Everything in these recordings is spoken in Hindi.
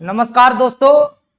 नमस्कार दोस्तों,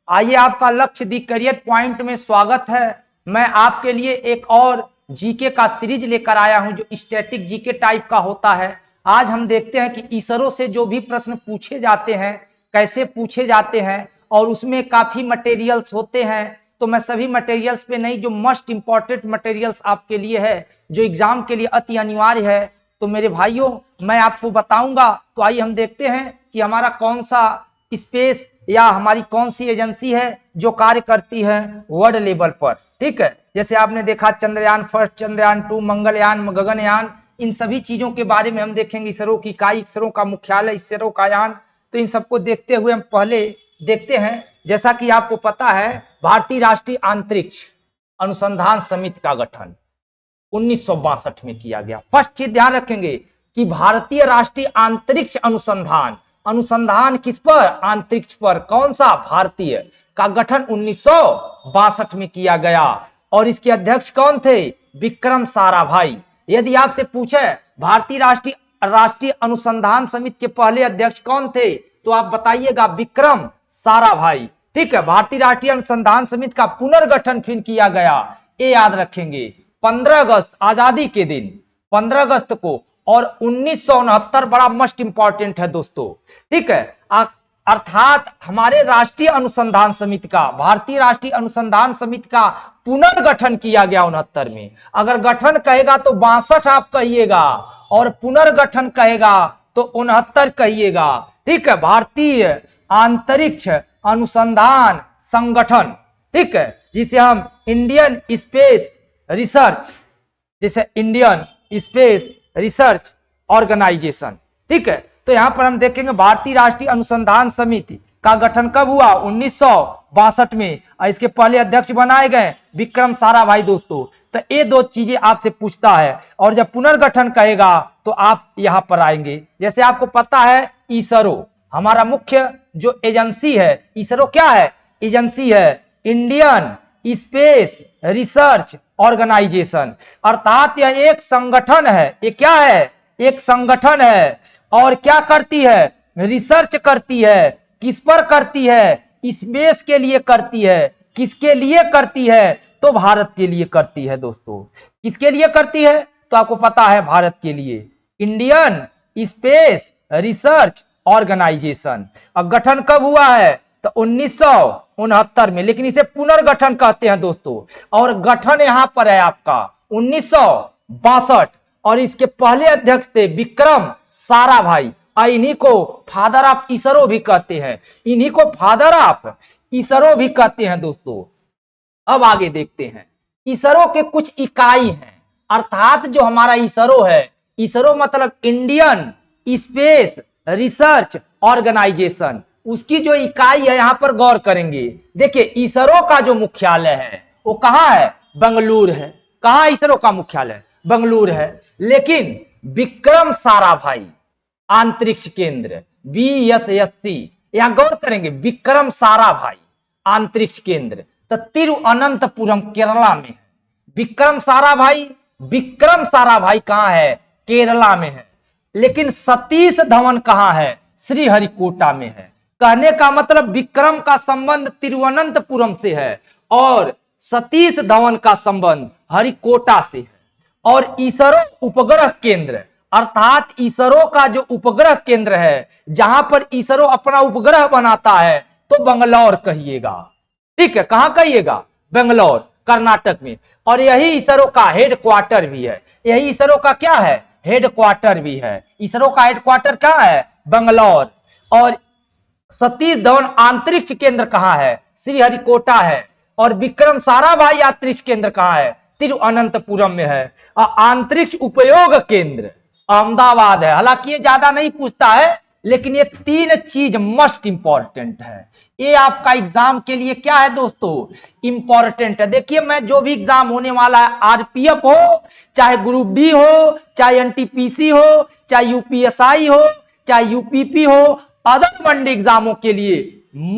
आइए आपका लक्ष्य दी करियर पॉइंट में स्वागत है। मैं आपके लिए एक और जीके का सीरीज लेकर आया हूं जो स्टैटिक जीके टाइप का होता है। आज हम देखते हैं कि इसरो से जो भी प्रश्न पूछे जाते हैं कैसे पूछे जाते हैं और उसमें काफी मटेरियल्स होते हैं। तो मैं सभी मटेरियल्स पे नहीं, जो मोस्ट इंपॉर्टेंट मटेरियल्स आपके लिए है, जो एग्जाम के लिए अति अनिवार्य है, तो मेरे भाइयों मैं आपको बताऊंगा। तो आइए हम देखते हैं कि हमारा कौन सा स्पेस या हमारी कौन सी एजेंसी है जो कार्य करती है वर्ल्ड लेवल पर। ठीक है, जैसे आपने देखा चंद्रयान फर्स्ट, चंद्रयान 2, मंगलयान, गगनयान, इन सभी चीजों के बारे में हम देखेंगे। इसरो की इकाई, इसरो का मुख्यालय, इसरो का यान, तो इन सबको देखते हुए हम पहले देखते हैं। जैसा कि आपको पता है, भारतीय राष्ट्रीय अंतरिक्ष अनुसंधान समिति का गठन 1962 में किया गया। फर्स्ट चीज ध्यान रखेंगे कि भारतीय राष्ट्रीय अंतरिक्ष अनुसंधान किस पर? अंतरिक्ष पर। कौन सा? भारतीय। का गठन 1962 में किया गया और इसके अध्यक्ष कौन थे? विक्रम साराभाई। यदि आपसे पूछे भारतीय राष्ट्रीय अनुसंधान समिति के पहले अध्यक्ष कौन थे, तो आप बताइएगा विक्रम साराभाई। ठीक है, भारतीय राष्ट्रीय अनुसंधान समिति का पुनर्गठन फिर किया गया, ये याद रखेंगे, 15 अगस्त आजादी के दिन 15 अगस्त को, और 1969 बड़ा मस्ट इंपॉर्टेंट है दोस्तों। ठीक है, अर्थात हमारे राष्ट्रीय अनुसंधान समिति का, भारतीय राष्ट्रीय अनुसंधान समिति का पुनर्गठन किया गया 69 में। अगर गठन कहेगा तो 62 आप कहिएगा और पुनर्गठन कहेगा तो 69 कहिएगा। ठीक है, भारतीय अंतरिक्ष अनुसंधान संगठन, ठीक है, जिसे हम इंडियन स्पेस रिसर्च, जैसे इंडियन स्पेस रिसर्च ऑर्गेनाइजेशन। ठीक है, तो यहां पर हम देखेंगे भारतीय राष्ट्रीय अनुसंधान समिति का गठन कब हुआ? 1962 में। इसके पहले अध्यक्ष बनाए गए विक्रम साराभाई दोस्तों। तो ये दो चीजें आपसे पूछता है, और जब पुनर्गठन कहेगा तो आप यहां पर आएंगे। जैसे आपको पता है इसरो हमारा मुख्य जो एजेंसी है, इसरो क्या है? एजेंसी है इंडियन स्पेस रिसर्च ऑर्गेनाइजेशन, अर्थात यह एक संगठन है। ये क्या है? एक संगठन है। और क्या करती है? रिसर्च करती है। किस पर करती है? स्पेस के लिए करती है। किसके लिए करती है? तो भारत के लिए करती है दोस्तों। किसके लिए करती है? तो आपको पता है, भारत के लिए। Indian space research organisation. और गठन कब हुआ है? तो 1969 में, लेकिन इसे पुनर्गठन कहते हैं दोस्तों। और गठन यहां पर है आपका 1962, और इसके पहले अध्यक्ष थे विक्रम साराभाई। इन्हीं को फादर ऑफ इसरो भी कहते हैं। इन्हीं को फादर ऑफ इसरो भी कहते हैं दोस्तों। अब आगे देखते हैं, इसरो के कुछ इकाई हैं, अर्थात जो हमारा इसरो है, इसरो मतलब इंडियन स्पेस रिसर्च ऑर्गेनाइजेशन, उसकी जो इकाई है यहां पर गौर करेंगे। देखिए, इसरो का जो मुख्यालय है वो कहां है? बेंगलुरु है। कहां इसरो का मुख्यालय? बेंगलुरु है। लेकिन विक्रम साराभाई अंतरिक्ष केंद्र VSSC, यहां गौर करेंगे, विक्रम साराभाई अंतरिक्ष केंद्र तो तिरुअनंतपुरम केरला में है। विक्रम साराभाई कहां है? केरला में है। लेकिन सतीश धवन कहां है? श्रीहरिकोटा में है। कहने का मतलब विक्रम का संबंध तिरुवनंतपुरम से है और सतीश धवन का संबंध हरिकोटा से है। और इसरो उपग्रह केंद्र, अर्थात इसरो का जो उपग्रह केंद्र है, जहां पर इसरो अपना उपग्रह बनाता है, तो बंगलौर कहिएगा। ठीक है, कहां कहिएगा? बेंगलौर, कर्नाटक में। और यही इसरो का हेडक्वार्टर भी है। यही इसरो का क्या है? हेडक्वार्टर भी है। इसरो का हेडक्वार्टर क्या है? बेंगलौर। और सतीश धवन अंतरिक्ष केंद्र कहां है? श्रीहरिकोटा है। और विक्रम साराभाई अंतरिक्ष केंद्र कहां है? तिरुअनंतपुरम में है। और अंतरिक्ष उपयोग केंद्र अहमदाबाद है। हालांकि ये ज्यादा नहीं पूछता है, लेकिन ये 3 चीज मस्ट इंपॉर्टेंट है। ये आपका एग्जाम के लिए क्या है दोस्तों? इंपॉर्टेंट है। देखिए, मैं जो भी एग्जाम होने वाला है, RPF हो, चाहे ग्रुप डी हो, चाहे NTPC हो, चाहे UPSI हो, चाहे UPP हो, अदर वनडे एग्जामों के लिए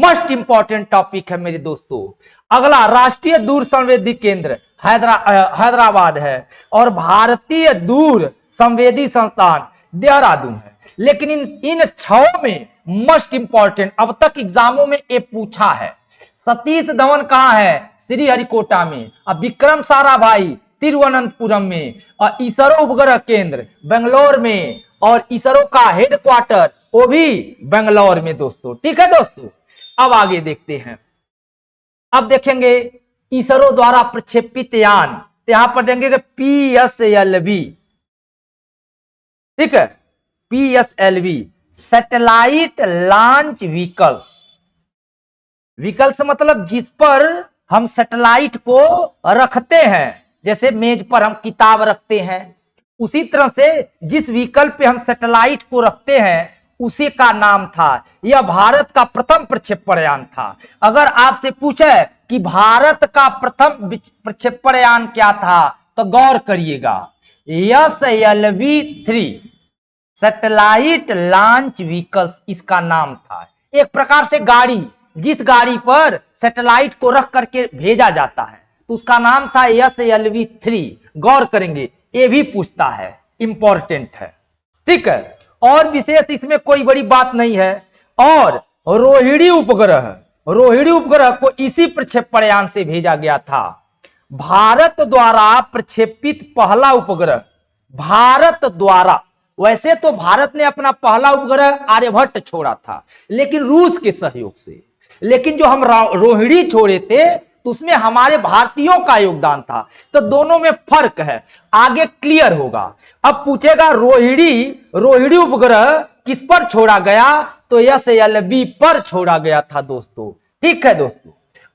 मस्ट इंपॉर्टेंट टॉपिक है मेरे दोस्तों। अगला राष्ट्रीय दूर संवेदी केंद्र हैदराबाद है और भारतीय दूर संवेदी संस्थान देहरादून है। लेकिन इन 6 में मोस्ट इंपॉर्टेंट अब तक एग्जामों में ये पूछा है। सतीश धवन कहां है? श्रीहरिकोटा में। अब विक्रम साराभाई तिरुवनंतपुरम में, और इसरो उपग्रह केंद्र बेंगलोर में, और इसरो का हेडक्वार्टर वो भी बेंगलोर में दोस्तों। ठीक है दोस्तों, अब आगे देखते हैं। अब देखेंगे इसरो द्वारा प्रक्षेपित यान, तो यहां पर देंगे PSLV। ठीक है, PSLV satellite launch vehicles. Vehicles मतलब जिस पर हम सैटेलाइट को रखते हैं, जैसे मेज पर हम किताब रखते हैं, उसी तरह से जिस व्हीकल पे हम सैटेलाइट को रखते हैं उसी का नाम था। यह भारत का प्रथम प्रक्षेपण यान था। अगर आपसे पूछे कि भारत का प्रथम प्रक्षेपण यान क्या था, तो गौर करिएगा, SLV-3 सैटेलाइट लॉन्च व्हीकल्स इसका नाम था। एक प्रकार से गाड़ी, जिस गाड़ी पर सैटेलाइट को रख करके भेजा जाता है, तो उसका नाम था SLV-3। गौर करेंगे, ये भी पूछता है, इंपॉर्टेंट है। ठीक है, और विशेष इसमें कोई बड़ी बात नहीं है। और रोहिणी उपग्रह को इसी प्रक्षेपण यान से भेजा गया था। भारत द्वारा प्रक्षेपित पहला उपग्रह, भारत द्वारा, वैसे तो भारत ने अपना पहला उपग्रह आर्यभट्ट छोड़ा था, लेकिन रूस के सहयोग से। लेकिन जो हम रोहिणी छोड़े थे तो उसमें हमारे भारतीयों का योगदान था। तो दोनों में फर्क है, आगे क्लियर होगा। अब पूछेगा रोहिणी उपग्रह किस पर छोड़ा गया, तो SLV पर छोड़ा गया था दोस्तों। ठीक है दोस्तों,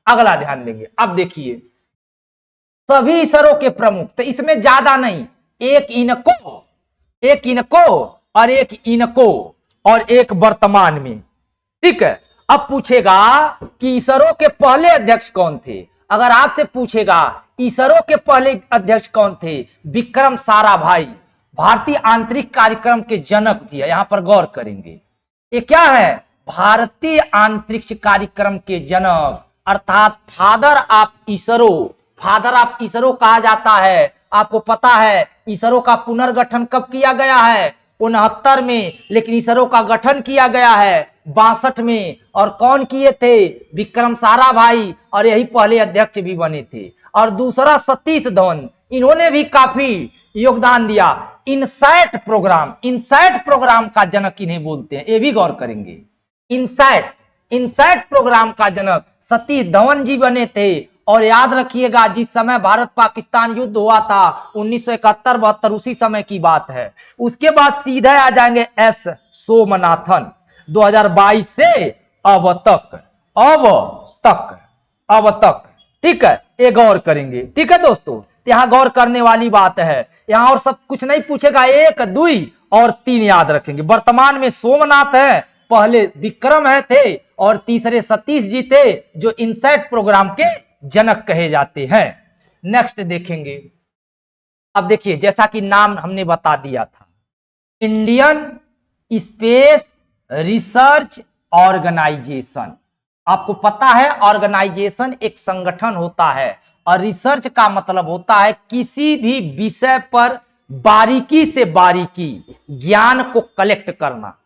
अगला ध्यान देंगे। अब देखिए सभी इसरो के प्रमुख, तो इसमें ज्यादा नहीं, एक इनको और एक इनको और एक वर्तमान में। ठीक है, अब पूछेगा कि इसरो के पहले अध्यक्ष कौन थे। अगर आपसे पूछेगा इसरो के पहले अध्यक्ष कौन थे, विक्रम साराभाई, भारतीय आंतरिक कार्यक्रम के जनक भी है। यहां पर गौर करेंगे, ये क्या है? भारतीय अंतरिक्ष कार्यक्रम के जनक, अर्थात फादर ऑफ इसरो कहा जाता है। आपको पता है इसरो का पुनर्गठन कब किया गया है? 69 में, लेकिन इसरो का गठन किया गया है 62 में। और कौन किए थे? विक्रम साराभाई, और यही पहले अध्यक्ष भी बने थे। और दूसरा सतीश धवन, इन्होंने भी काफी योगदान दिया। इनसैट प्रोग्राम का जनक इन्हें बोलते हैं, ये भी गौर करेंगे। इनसैट प्रोग्राम का जनक सतीश धवन जी बने थे। और याद रखिएगा, जिस समय भारत पाकिस्तान युद्ध हुआ था 1971-72, उसी समय की बात है। उसके बाद सीधे आ जाएंगे S सोमनाथन, 2022 से अब तक। ठीक है, ये गौर करेंगे। ठीक है दोस्तों, यहां गौर करने वाली बात है। यहां और सब कुछ नहीं पूछेगा, 1, 2 और 3 याद रखेंगे। वर्तमान में सोमनाथ है, पहले विक्रम है थे, और तीसरे सतीश जी थे, जो इनसैट प्रोग्राम के जनक कहे जाते हैं। नेक्स्ट देखेंगे। अब देखिए, जैसा कि नाम हमने बता दिया था, इंडियन स्पेस रिसर्च ऑर्गेनाइजेशन। आपको पता है, ऑर्गेनाइजेशन एक संगठन होता है, और रिसर्च का मतलब होता है किसी भी विषय पर बारीकी से बारीकी ज्ञान को कलेक्ट करना।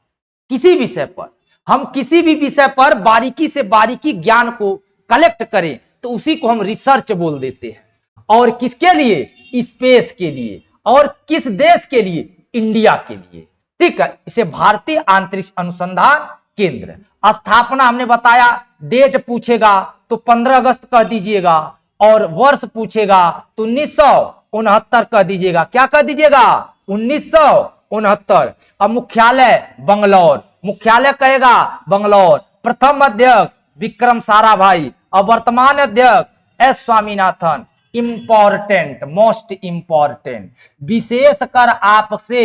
किसी विषय पर हम किसी भी विषय पर बारीकी से बारीकी ज्ञान को कलेक्ट करें तो उसी को हम रिसर्च बोल देते हैं। और किसके लिए? स्पेस के लिए। और किस देश के लिए? इंडिया के लिए। ठीक है, इसे भारतीय अंतरिक्ष अनुसंधान केंद्र। स्थापना हमने बताया, डेट पूछेगा तो 15 अगस्त कह दीजिएगा, और वर्ष पूछेगा तो 1969 कह दीजिएगा। क्या कह दीजिएगा? 1969। अब मुख्यालय बंगलौर, मुख्यालय कहेगा बंगलौर। प्रथम अध्यक्ष विक्रम साराभाई, और वर्तमान अध्यक्ष S Swaminathan. Important, most important, विशेषकर आपसे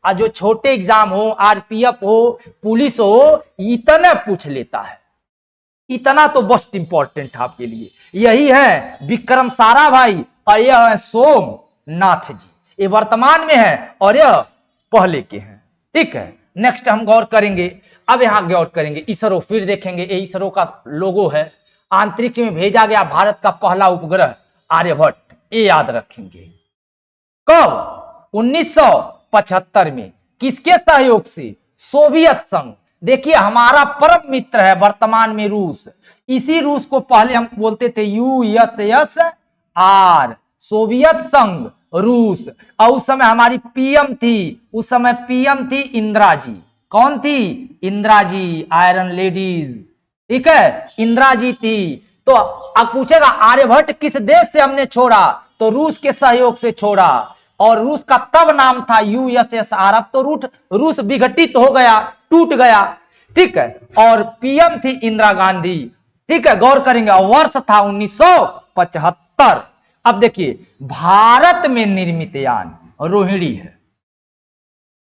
जो छोटे एग्जाम हो, RPF हो, पुलिस हो, इतना पूछ लेता है। इतना तो मोस्ट इंपॉर्टेंट आपके लिए। यही है विक्रम साराभाई, और यह है सोमनाथ जी। ये वर्तमान में है और यह पहले के हैं। ठीक है, नेक्स्ट हम गौर करेंगे। अब यहां गौर करेंगे इसरो, फिर देखेंगे। ये इसरो का लोगो है। अंतरिक्ष में भेजा गया भारत का पहला उपग्रह आर्यभट्ट, ये याद रखेंगे। कब? 1975 में। किसके सहयोग से? सोवियत संघ। देखिए हमारा परम मित्र है वर्तमान में रूस। इसी रूस को पहले हम बोलते थे USSR, सोवियत संघ रूस। और उस समय हमारी पीएम थी, उस समय पीएम थी इंदिरा जी। कौन थी? Indira ji, iron ladies. ठीक है, इंदिरा जी थी। तो अब पूछेगा आर्यभट्ट किस देश से हमने छोड़ा? तो रूस के सहयोग से छोड़ा। और रूस का तब नाम था USSR। अब तो रूस विघटित हो गया, टूट गया। ठीक है, और पीएम थी इंदिरा गांधी। ठीक है, गौर करेंगे। वर्ष था 1975। अब देखिए भारत में निर्मित यान रोहिणी है।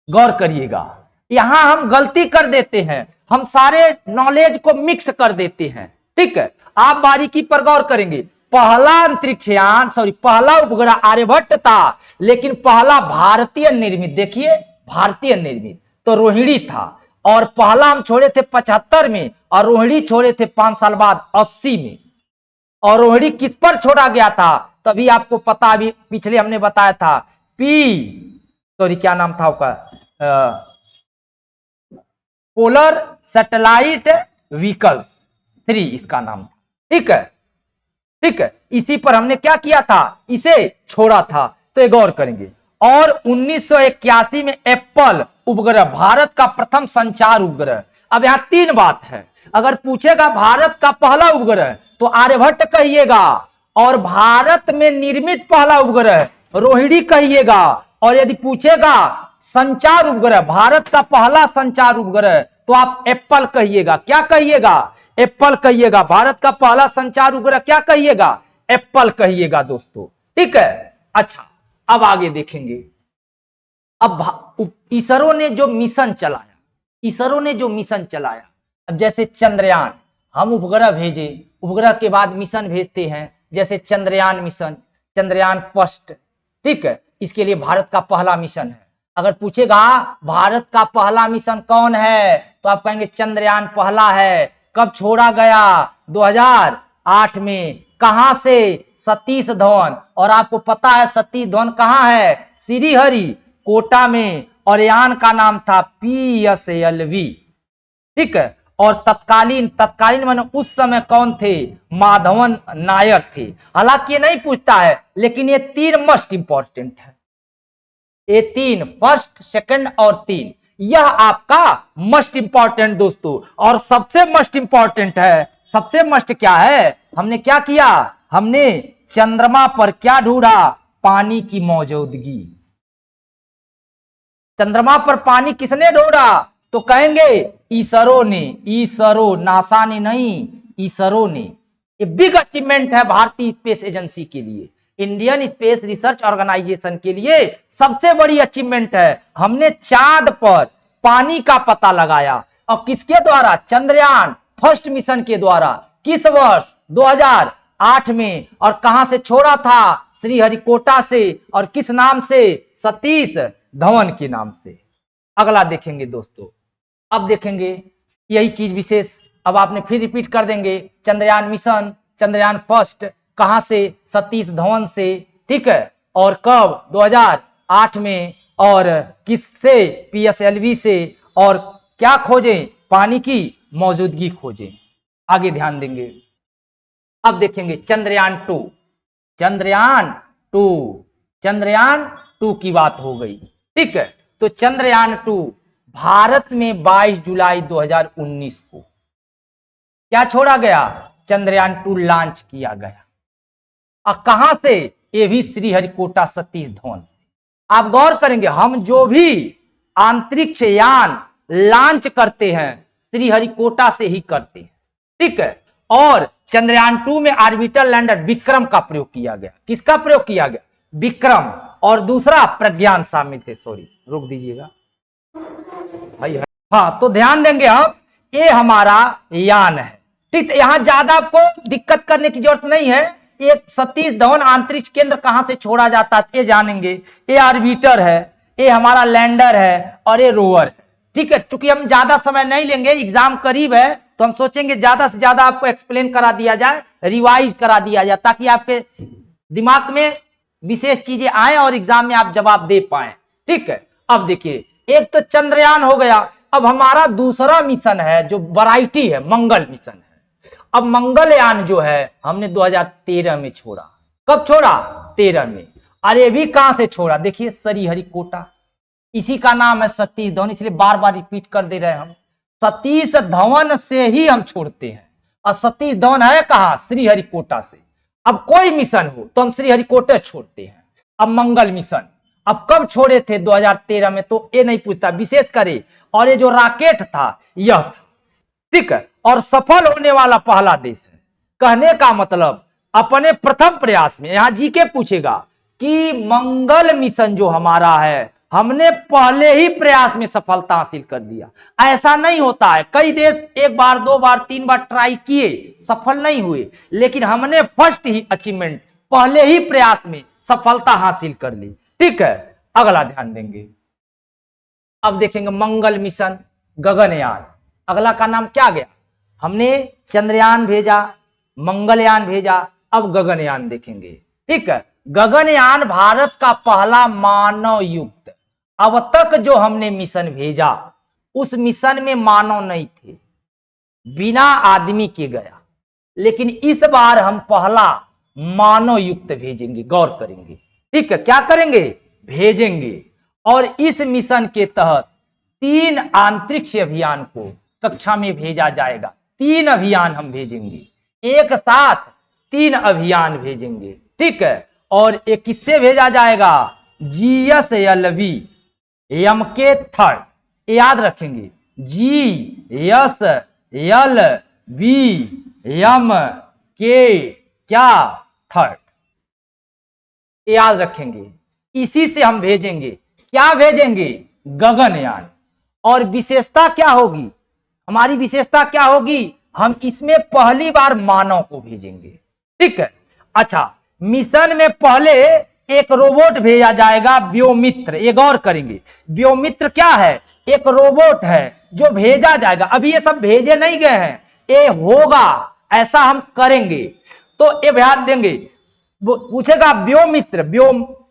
गौर करिएगा, यहां हम गलती कर देते हैं, हम सारे नॉलेज को मिक्स कर देते हैं। ठीक है, आप बारीकी पर गौर करेंगे। पहला अंतरिक्ष यान, पहला उपग्रह आर्यभट्ट था, लेकिन पहला भारतीय निर्मित, देखिए भारतीय निर्मित तो रोहिणी था। और पहला हम छोड़े थे 75 में और रोहिणी छोड़े थे 5 साल बाद 80 में। और रोहिणी किस पर छोड़ा गया था? तभी आपको पता, अभी पिछले हमने बताया था, क्या नाम था उसका, पोलर सैटेलाइट व्हीकल्स 3 इसका नाम था। ठीक है, ठीक है, इसी पर हमने क्या किया था? इसे छोड़ा था। तो ये गौर करेंगे। और 1981 में एप्पल उपग्रह, भारत का प्रथम संचार उपग्रह। अब यहां 3 बात है। अगर पूछेगा भारत का पहला उपग्रह तो आर्यभट्ट कहिएगा, और भारत में निर्मित पहला उपग्रह रोहिणी कहिएगा। और यदि पूछेगा संचार उपग्रह, भारत का पहला संचार उपग्रह, तो आप एप्पल कहिएगा। क्या कहिएगा? एप्पल कहिएगा। भारत का पहला संचार उपग्रह क्या कहिएगा? एप्पल कहिएगा दोस्तों। ठीक है, अच्छा अब आगे देखेंगे। अब इसरो ने जो मिशन चलाया, अब जैसे चंद्रयान, हम उपग्रह भेजे, उपग्रह के बाद मिशन भेजते हैं, जैसे चंद्रयान मिशन, चंद्रयान फर्स्ट। ठीक है, इसके लिए भारत का पहला मिशन है। अगर पूछेगा भारत का पहला मिशन कौन है, तो आप कहेंगे चंद्रयान पहला है। कब छोड़ा गया? 2008 में। कहां से? सतीश धवन। और आपको पता है सतीश धवन कहां है? श्रीहरिकोटा में। और यान का नाम था PSLV। ठीक है, और तत्कालीन माने उस समय कौन थे? माधवन नायर थे। हालांकि ये नहीं पूछता है, लेकिन ये 3 मस्ट इंपॉर्टेंट है। ये 3, फर्स्ट, सेकंड और 3, यह आपका मस्ट इंपॉर्टेंट दोस्तों। और सबसे मस्ट इंपॉर्टेंट है, सबसे मस्ट क्या है? हमने क्या किया? हमने चंद्रमा पर क्या ढूंढा? पानी की मौजूदगी। चंद्रमा पर पानी किसने ढूंढा? तो कहेंगे इसरो ने। इसरो, नासा ने नहीं, इसरो ने। ये बिग अचीवमेंट है भारतीय स्पेस एजेंसी के लिए, इंडियन स्पेस रिसर्च ऑर्गेनाइजेशन के लिए सबसे बड़ी अचीवमेंट है। हमने चांद पर पानी का पता लगाया। और किसके द्वारा? चंद्रयान फर्स्ट मिशन के द्वारा। किस वर्ष? 2008 में। और कहां से छोड़ा था? श्रीहरिकोटा से। और किस नाम से? सतीश धवन के नाम से। अगला देखेंगे दोस्तों। अब देखेंगे यही चीज विशेष, अब आपने फिर रिपीट कर देंगे। चंद्रयान मिशन, चंद्रयान फर्स्ट कहां से? सतीश धवन से। ठीक है, और कब? 2008 में। और किससे? PSLV से। और क्या खोजें? पानी की मौजूदगी खोजें। आगे ध्यान देंगे। अब देखेंगे चंद्रयान 2। चंद्रयान 2 की बात हो गई। ठीक है, तो चंद्रयान 2 भारत में 22 जुलाई 2019 को क्या छोड़ा गया? चंद्रयान 2 लॉन्च किया गया। और कहां से? ये भी श्रीहरिकोटा सतीश धवन से। आप गौर करेंगे, हम जो भी अंतरिक्ष यान लॉन्च करते हैं श्रीहरिकोटा से ही करते हैं। ठीक है, और चंद्रयान 2 में ऑर्बिटर लैंडर विक्रम का प्रयोग किया गया। किसका प्रयोग किया गया? विक्रम। और दूसरा प्रज्ञान शामिल थे। सॉरी, रोक दीजिएगा भाई। हाँ, तो ध्यान देंगे हम, ये हमारा यान है। ठीक, यहां ज्यादा आपको दिक्कत करने की जरूरत नहीं है। एक सतीश धवन अंतरिक्ष केंद्र कहां से छोड़ा जाता है ये जानेंगे। ये ऑर्बिटर है, ये हमारा लैंडर है, और ये रोवर है। ठीक है, चूंकि हम ज्यादा समय नहीं लेंगे, एग्जाम करीब है, तो हम सोचेंगे ज्यादा से ज्यादा आपको एक्सप्लेन करा दिया जाए, रिवाइज करा दिया जाए, ताकि आपके दिमाग में विशेष चीजें आए और एग्जाम में आप जवाब दे पाए। ठीक है, अब देखिए एक तो चंद्रयान हो गया। अब हमारा दूसरा मिशन है जो वैरायटी है, मंगल मिशन है। अब मंगलयान जो है हमने 2013 में छोड़ा। कब छोड़ा? 13 में। अरे भी कहां से छोड़ा? देखिए श्रीहरिकोटा, इसी का नाम है सतीश धवन, इसलिए बार बार रिपीट कर दे रहे हैं हम। सतीश धवन से ही हम छोड़ते हैं, और सतीश धवन है कहां? श्रीहरिकोटा से। अब कोई मिशन हो तो हम श्रीहरिकोटा छोड़ते हैं। अब मंगल मिशन अब कब छोड़े थे? 2013 में। तो ये नहीं पूछता, विशेष करे। और ये जो रॉकेट था यह था, ठीक है, और सफल होने वाला पहला देश है। कहने का मतलब अपने प्रथम प्रयास में, यहां जीके पूछेगा कि मंगल मिशन जो हमारा है हमने पहले ही प्रयास में सफलता हासिल कर दिया। ऐसा नहीं होता है, कई देश एक बार, दो बार, तीन बार ट्राई किए, सफल नहीं हुए, लेकिन हमने फर्स्ट ही अचीवमेंट, पहले ही प्रयास में सफलता हासिल कर ली। ठीक है, अगला ध्यान देंगे। अब देखेंगे मंगल मिशन, गगनयान। अगला का नाम क्या गया? हमने चंद्रयान भेजा, मंगलयान भेजा, अब गगनयान देखेंगे। ठीक है, गगनयान भारत का पहला मानव युक्त। अब तक जो हमने मिशन भेजा उस मिशन में मानव नहीं थे, बिना आदमी के गया, लेकिन इस बार हम पहला मानव युक्त भेजेंगे। गौर करेंगे, ठीक है, क्या करेंगे? भेजेंगे। और इस मिशन के तहत 3 अंतरिक्ष अभियान को कक्षा में भेजा जाएगा। 3 अभियान हम भेजेंगे, एक साथ 3 अभियान भेजेंगे। ठीक है, और एक किससे भेजा जाएगा? GSLV एम के थर्ड, याद रखेंगे, GSLV एम के क्या? थर्ड, याद रखेंगे। इसी से हम भेजेंगे, क्या भेजेंगे? गगनयान। और विशेषता क्या होगी? हमारी विशेषता क्या होगी? हम इसमें पहली बार मानव को भेजेंगे। ठीक है, अच्छा, मिशन में पहले एक रोबोट भेजा जाएगा, व्योमित्र। ये गौर करेंगे, व्योमित्र क्या है? एक रोबोट है जो भेजा जाएगा। अभी ये सब भेजे नहीं गए हैं, ये होगा, ऐसा हम करेंगे। तो ये ध्यान देंगे, पूछेगा व्योमित्र,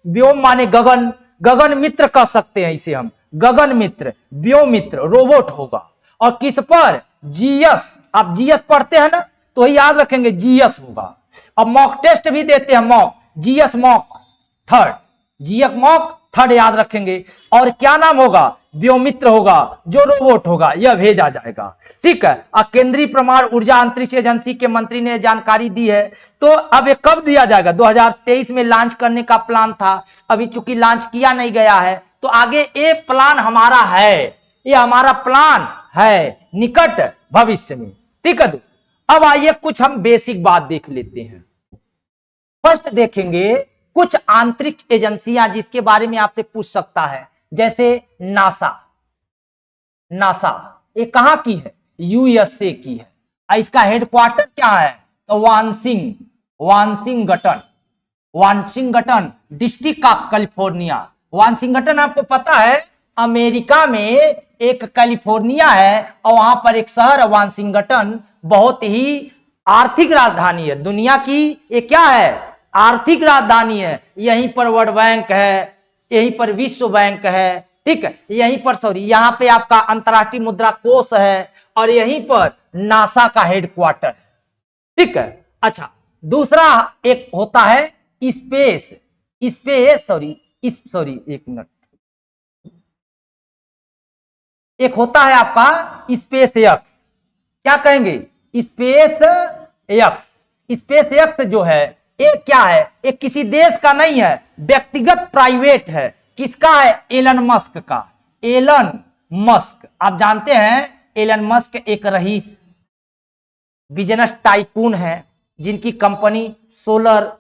व्योम माने गगन, गगन मित्र कह सकते हैं इसे हम, गगन मित्र, व्योमित्र रोबोट होगा। और किस पर? जीएस। आप जीएस पढ़ते हैं ना, तो याद रखेंगे जीएस होगा। अब मॉक टेस्ट भी देते हैं, mock, GS mock third, GS mock third याद रखेंगे। और क्या नाम होगा? व्योमित्र होगा, जो रोबोट होगा, यह भेजा जाएगा। ठीक है, केंद्रीय परमाणु ऊर्जा अंतरिक्ष एजेंसी के मंत्री ने जानकारी दी है। तो अब ये कब दिया जाएगा? 2023 में लॉन्च करने का प्लान था, अभी चूंकि लॉन्च किया नहीं गया है, तो आगे ये प्लान हमारा है, ये हमारा प्लान है निकट भविष्य में। ठीक है दोस्तों, अब आइए कुछ हम बेसिक बात देख लेते हैं। फर्स्ट देखेंगे कुछ आंतरिक एजेंसियां जिसके बारे में आपसे पूछ सकता है, जैसे नासा। नासा ये कहां की है? यूएसए की है। इसका हेडक्वार्टर क्या है? तो Washington district of California. Washington आपको पता है अमेरिका में एक कैलिफोर्निया है, और वहां पर एक शहर है वाशिंगटन, बहुत ही आर्थिक राजधानी है दुनिया की। ये क्या है? आर्थिक राजधानी है। यहीं पर वर्ल्ड बैंक है, यहीं पर विश्व बैंक है। ठीक है, यहीं पर यहाँ पे आपका अंतर्राष्ट्रीय मुद्रा कोष है, और यहीं पर नासा का हेडक्वार्टर है। ठीक है, अच्छा, दूसरा एक होता है स्पेस, एक मिनट, एक होता है आपका स्पेस एक्स। क्या कहेंगे? स्पेस एक्स जो है एक क्या है? एक किसी देश का नहीं है, व्यक्तिगत प्राइवेट है। किसका है? एलन मस्क का। एलन मस्क, आप जानते हैं एलन मस्क एक रईस बिजनेस टाइकून है, जिनकी कंपनी सोलर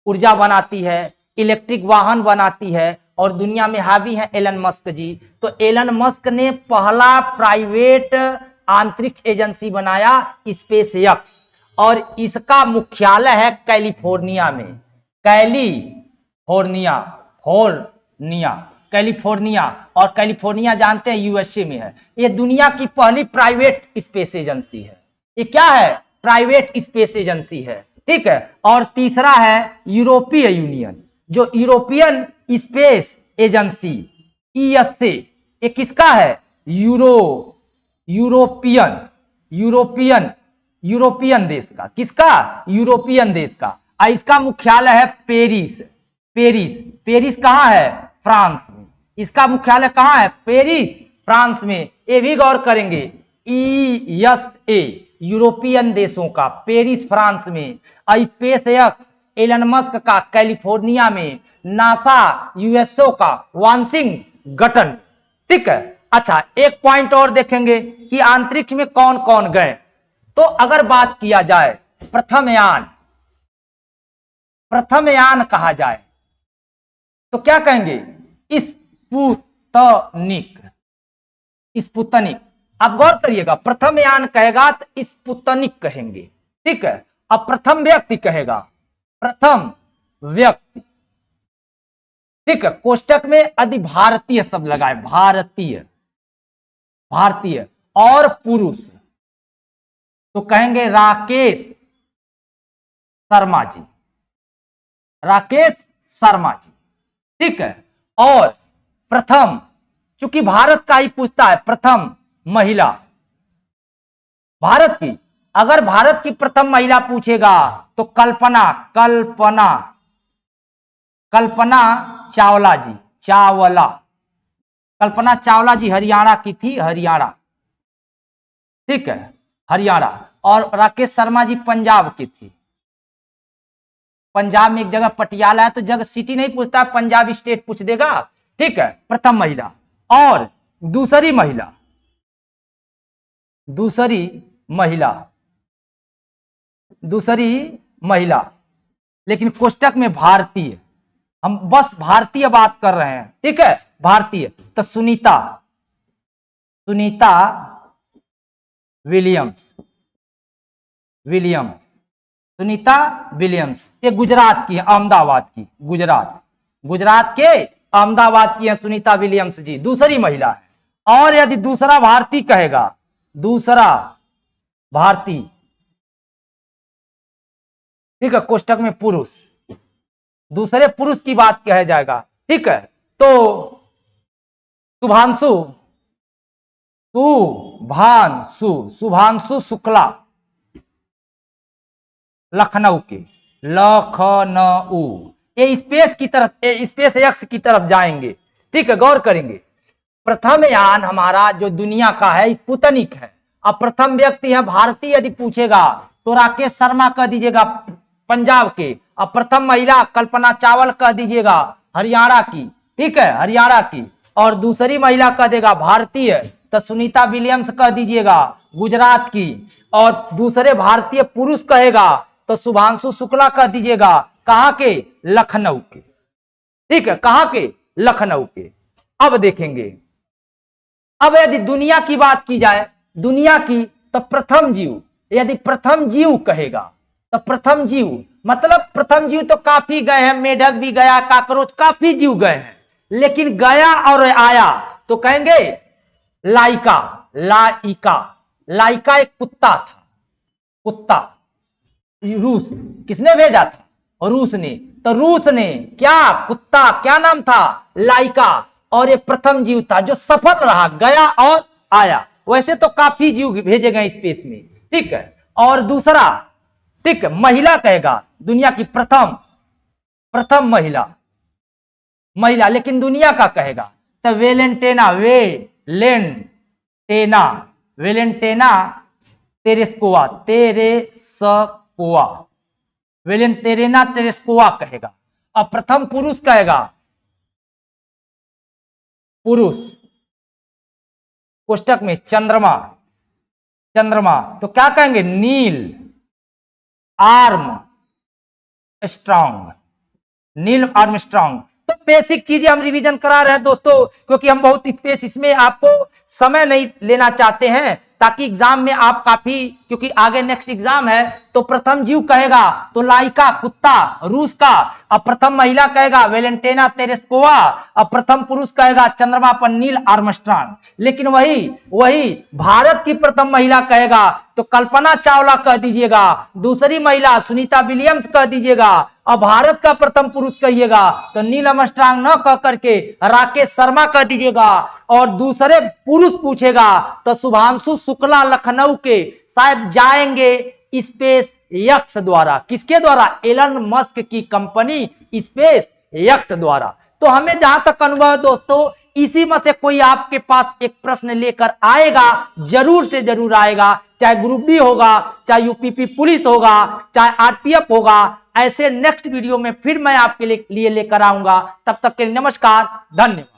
ऊर्जा बनाती है, इलेक्ट्रिक वाहन बनाती है, और दुनिया में हावी है एलन मस्क जी। तो एलन मस्क ने पहला प्राइवेट अंतरिक्ष एजेंसी बनाया, स्पेस एक्स, और इसका मुख्यालय है कैलिफोर्निया में। कैलिफोर्निया, और कैलिफोर्निया जानते हैं यूएसए में है। यह दुनिया की पहली प्राइवेट स्पेस एजेंसी है। ये क्या है? प्राइवेट स्पेस एजेंसी है। ठीक है, और तीसरा है यूरोपीय यूनियन, जो यूरोपियन स्पेस एजेंसी ESA, ये किसका है? यूरोपियन देश का। किसका? यूरोपियन देश का। इसका मुख्यालय है पेरिस। पेरिस कहाँ है? फ्रांस में। इसका मुख्यालय कहाँ है? पेरिस, फ्रांस में। ये भी गौर करेंगे, USA यूरोपियन देशों का, पेरिस फ्रांस में। स्पेस एक्स एलन मस्क का कैलिफोर्निया में, नासा यूएसओ का वाशिंगटन। ठीक है। अच्छा, एक पॉइंट और देखेंगे कि अंतरिक्ष में कौन कौन गए। तो अगर बात किया जाए प्रथम यान कहा जाए तो क्या कहेंगे? स्पुतनिक। आप गौर करिएगा, प्रथम यान कहेगा तो स्पुतनिक कहेंगे। ठीक है। अब प्रथम व्यक्ति कहेगा, प्रथम व्यक्ति। ठीक है। कोष्टक में यदि भारतीय शब्द लगाए, भारतीय और पुरुष, तो कहेंगे राकेश शर्मा जी। ठीक है। और प्रथम, चूंकि भारत का ही पूछता है, प्रथम महिला भारत की, अगर भारत की प्रथम महिला पूछेगा तो कल्पना चावला जी। कल्पना चावला जी हरियाणा की थी, हरियाणा। ठीक है, हरियाणा। और राकेश शर्मा जी पंजाब की थी। पंजाब में एक जगह पटियाला है, तो जगह सिटी नहीं पूछता, पंजाब स्टेट पूछ देगा। ठीक है, प्रथम महिला। और दूसरी महिला, लेकिन कोष्टक में भारतीय, हम बस भारतीय बात कर रहे हैं। ठीक है, भारतीय। तो सुनीता विलियम्स। सुनीता विलियम्स, ये गुजरात की है, अहमदाबाद की। गुजरात के अहमदाबाद की है सुनीता विलियम्स जी, दूसरी महिला है। और यदि दूसरा भारतीय कहेगा, ठीक है, कोष्टक में पुरुष, दूसरे पुरुष की बात कहा जाएगा। ठीक है। तो शुभांशु शुक्ला, लखनऊ। ये स्पेस एक्स की तरफ जाएंगे। ठीक है, गौर करेंगे। प्रथम यान हमारा जो दुनिया का है स्पुतनिक है। अब प्रथम व्यक्ति है भारतीय, यदि पूछेगा तो राकेश शर्मा कह दीजिएगा पंजाब के। अब प्रथम महिला कल्पना चावल कह दीजिएगा हरियाणा की। ठीक है, हरियाणा की। और दूसरी महिला कह देगा भारतीय, तो सुनीता विलियम्स कह दीजिएगा गुजरात की। और दूसरे भारतीय पुरुष कहेगा तो शुभांशु शुक्ला कह दीजिएगा कहां के? लखनऊ के। ठीक है, कहां के? लखनऊ के। अब देखेंगे, अब यदि दुनिया की बात की जाए, दुनिया की, तो प्रथम जीव, यदि प्रथम जीव कहेगा तो प्रथम जीव मतलब प्रथम जीव तो काफी गए हैं, मेढक भी गया, काकरोच, काफी जीव गए हैं। लेकिन गया और आया तो कहेंगे लाइका एक कुत्ता था। रूस, किसने भेजा था? रूस ने। तो रूस ने क्या, कुत्ता, क्या नाम था? लाइका। और ये प्रथम जीव था जो सफल रहा, गया और आया। वैसे तो काफी जीव भेजे गए स्पेस में। ठीक है। और दूसरा, ठीक है, महिला कहेगा, दुनिया की प्रथम महिला, लेकिन दुनिया का कहेगा तो वेलेंटेना तेरेस्कोवा कहेगा। अब प्रथम पुरुष कहेगा, कोष्टक में चंद्रमा, तो क्या कहेंगे? Neil Armstrong. तो बेसिक चीजें हम रिवीजन करा रहे हैं दोस्तों, क्योंकि हम बहुत स्पेस इसमें आपको समय नहीं लेना चाहते हैं। ताकि एग्जाम में आप काफी, क्योंकि आगे नेक्स्ट एग्जाम है, तो प्रथम जीव कहेगा तो लाइका कुत्ता रूस का, अब प्रथम महिला कहेगा वेलेंटिना तेरेस्कोवा, अब प्रथम पुरुष कहेगा चंद्रमा पर नील आर्मस्ट्रांग। लेकिन वही भारत की प्रथम महिला कहेगा तो कल्पना चावला कह दीजिएगा, दूसरी महिला सुनीता विलियम्स कह दीजिएगा, और भारत का प्रथम पुरुष कहिएगा तो नील आर्मस्ट्रांग न कह करके राकेश शर्मा कह दीजिएगा, और दूसरे पुरुष पूछेगा तो शुभांशु शुक्ला लखनऊ के शायद जाएंगे स्पेस एक्स द्वारा। किसके द्वारा? एलन मस्क की कंपनी स्पेस एक्स द्वारा। तो हमें जहां तक अनुभव दोस्तों, इसी में से कोई आपके पास एक प्रश्न लेकर आएगा, जरूर से जरूर आएगा, चाहे ग्रुप डी होगा, चाहे यूपीपी पुलिस होगा, चाहे आरपीएफ होगा। ऐसे नेक्स्ट वीडियो में फिर मैं आपके लिए लेकर आऊंगा। तब तक के लिए नमस्कार, धन्यवाद।